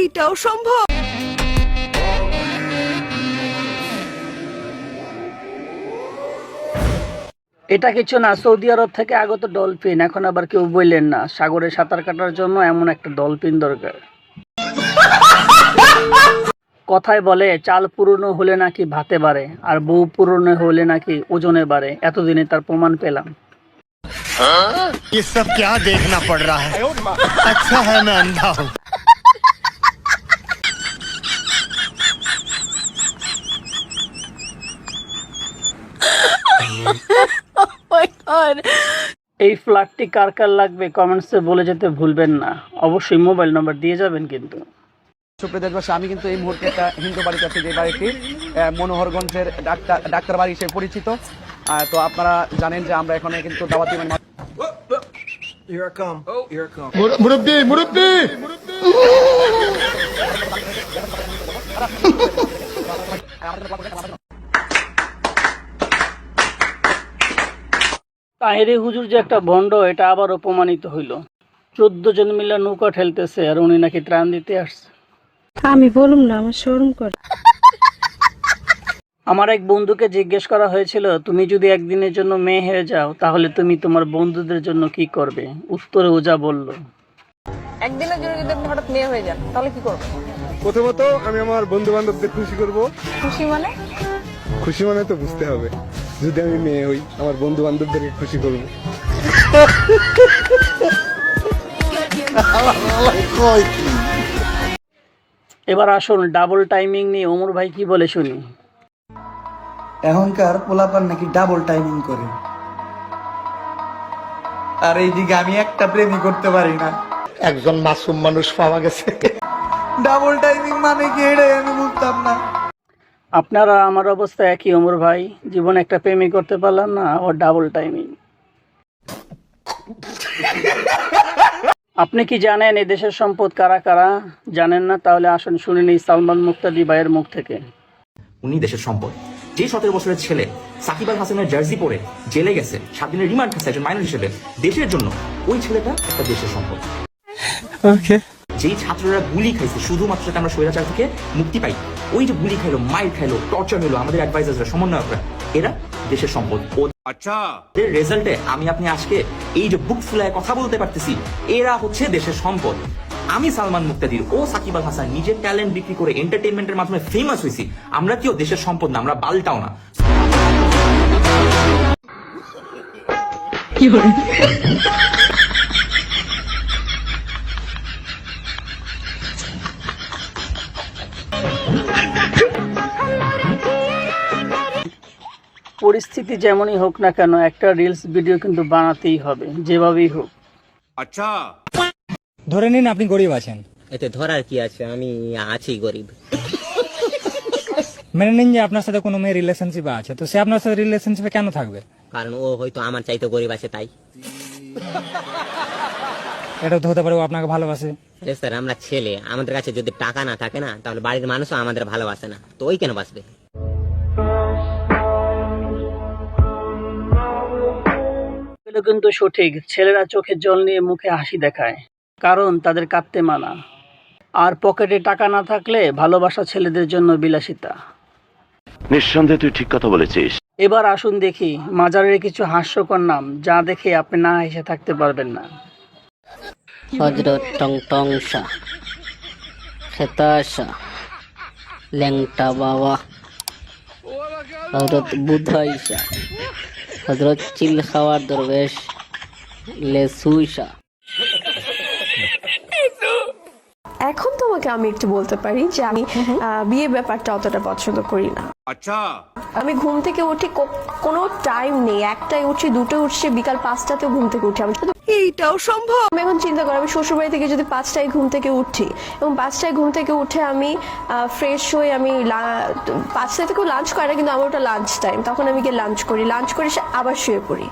এইটাও সম্ভব? এটা কিছু না, সৌদি আরব থেকে আগত ডলফিন। এখন আবার কেউ বললেন না, সাগরে সাঁতার কাটার জন্য এমন একটা ডলফিন দরকার। কথায় বলে চাল পুরনো হলে নাকি ভাতে বাড়ে, আর বউ পুরনো হলে নাকি ওজনে বাড়ে। এতদিনে তার প্রমাণ পেলাম। ये सब क्या देखना पड़ रहा है? अच्छा है मैं अंधा हूँ। এই ফ্ল্যাটটি কার কার লাগবে কমেন্টসে বলে যেতে ভুলবেন না। অবশ্যই মোবাইল নাম্বার দিয়ে যাবেন কিন্তু। সুপ্রিয় দেশবাসী, আমি কিন্তু এই মুহূর্তে একটা হিন্দু বাড়িতে আছি, যে বাড়িটি মনোহরগঞ্জের ডাক্তার বাড়ি হিসেবে পরিচিত। তো আপনারা জানেন যে আমরা এখানে কিন্তু দাওয়াতি मुरब्बी मुरब्बी তাহেরি হুজুর যে একটা ভণ্ড, এটা আবার অপমানিত হইল। 14 জন মিলে নৌকা ঠেলতেছে, আর উনি নাকি ত্রাণ দিতে আসছে। আমি বলুম না, আমার শরম করে। আমার এক বন্ধুকে জিজ্ঞেস করা হয়েছিল, তুমি যদি একদিনের জন্য মেয়ে হয়ে যাও তাহলে তুমি তোমার বন্ধুদের জন্য কি করবে? উত্তরে ওজা বলল, একদিনের জন্য যদি আপনি হঠাৎ মেয়ে হয়ে যান তাহলে কি করবেন? প্রথমত আমি আমার বন্ধু বান্ধবদের খুশি করব। খুশি মানে? খুশি মানে তো বুঝতে হবে, যদি আমি মেয়ে হই আমার বন্ধু বান্ধবদেরকে খুশি করব। এবার আসুন ডাবল টাইমিং নিয়ে ওমর ভাই কি বলে শুনি। এখনকার পোলাপান নাকি ডাবল টাইমিং করে, আর এইদিকে আমি একটা প্রেমই করতে পারি না। একজন মাসুম মানুষ পাওয়া গেছে। ডাবল টাইমিং মানে কি এটাই আমি বুঝতাম না। আপনারা আমার অবস্থা একই ওমর ভাই, জীবনে একটা প্রেমই করতে পারলাম না, ও ডাবল টাইমিং। আপনি কি জানেন এই দেশের সম্পদ কারা কারা? জানেন না? তাহলে আসুন শুনে নিই সালমান মুক্তাদি ভাইয়ের মুখ থেকে। উনি দেশের সম্পদ। যে 17 বছরের ছেলে সাকিব আল হাসানের জার্সি পরে জেলে গেছে, 7 দিনের রিমান্ড খাচ্ছে একজন মাইনর হিসেবে দেশের জন্য, ওই ছেলেটা একটা দেশের সম্পদ। যেই ছাত্ররা গুলি খাইছে শুধুমাত্র যাতে আমরা স্বৈরাচার থেকে মুক্তি পাই, ওই যে গুলি খাইলো, মাইর খাইলো, টর্চার হলো, আমাদের অ্যাডভাইজাররা, সমন্বয়করা, এরা দেশের সম্পদ। আচ্ছা, এর রেজাল্টে আমি আপনি আজকে এই যে বুক ফুলায় কথা বলতে পারতেছি, এরা হচ্ছে দেশের সম্পদ। আমি সালমান মুক্তাদির ও সাকিব আল হাসান নিজের ট্যালেন্ট বিক্রি করে এন্টারটেইনমেন্টের মাধ্যমে ফেমাস হয়েছি। আমরা কেউ দেশের সম্পদ না, আমরা বালটাও না। পরিস্থিতি যেমনই হোক না কেন, একটা রিলস ভিডিও কিন্তু বানাতেই হবে, যেভাবেই হোক। আচ্ছা, ধরে নিন আপনি গরিব আছেন। এতে ধরার কি আছে, আমি আছি গরিব। মেনে নিন যে আপনার সাথে কোনো মেয়ে রিলেশনশিপে আছে, তো সে আপনার সাথে রিলেশনশিপে কেন থাকবে? কারণ ও হয়তো আমার চাইতে গরিব আছে তাই। এটাও তো হতে পারে ও আপনাকে ভালোবাসে। স্যার, আমরা ছেলে, আমাদের কাছে যদি টাকা না থাকে না, তাহলে বাড়ির মানুষও আমাদের ভালোবাসে না, তো ওই কেন বাসবে? এগুলো কিন্তু সঠিক। ছেলেরা চোখের জল নিয়ে মুখে হাসি দেখায়, কারণ তাদের কাঁদতে মানা। আর পকেটে টাকা না থাকলে ভালোবাসা ছেলেদের জন্য বিলাসিতা। নিঃসন্দেহে তুই ঠিক কথা বলেছিস। এবার আসুন দেখি মাজারের কিছু হাস্যকর নাম, যা দেখে আপনি না হেসে থাকতে পারবেন না। হযরত টং টং শাহ, খেতা শাহ, ল্যাংটা বাবা, হযরত বুধাই শাহ, হযরত চিল খাওয়ার দরবেশ, লেসু শাহ। এখন তোমাকে আমি একটু বলতে পারি যে আমি বিয়ে ব্যাপারটা অতটা পছন্দ করি না। আচ্ছা, আমি ঘুম থেকে উঠি, কোনো টাইম নেই, একটাই উঠছি, দুটোই উঠছি, বিকাল 5টাতেও ঘুম থেকে উঠি। আমি এইটাও সম্ভব? আমি এখন চিন্তা করি, আমি শ্বশুরবাড়ি থেকে যদি 5টায় ঘুম থেকে উঠি এবং 5টায় ঘুম থেকে উঠে আমি ফ্রেশ হয়ে আমি 5টা থেকেও লাঞ্চ করি না, কিন্তু আমার ওটা লাঞ্চ টাইম, তখন আমি গিয়ে লাঞ্চ করি, লাঞ্চ করে আবার শুয়ে পড়ি।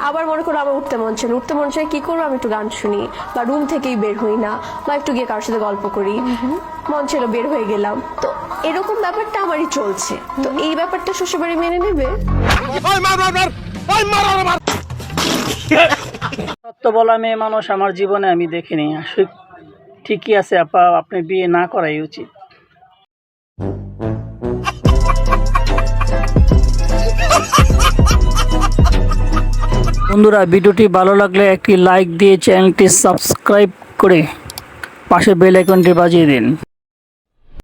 আবার মনে করো আমার উঠতে মন চাই, কি করবো, আমি একটু গান শুনি, বা রুম থেকেই বের হই না, বা একটু গিয়ে কারোর সাথে গল্প করি, মন ছিল বের হয়ে গেলাম। তো এরকম ব্যাপারটা আমারই চলছে। তো এই ব্যাপারটা শ্বশুরবাড়ি মেনে নেবে? সত্য বলা মেয়ে মানুষ আমার জীবনে আমি দেখিনি। ঠিকই আছে আপা, আপনি বিয়ে না করাই উচিত। বন্ধুরা, ভিডিওটি ভালো লাগলে একটি লাইক দিয়ে চ্যানেলটি সাবস্ক্রাইব করে পাশে বেল আইকনটি বাজিয়ে দিন।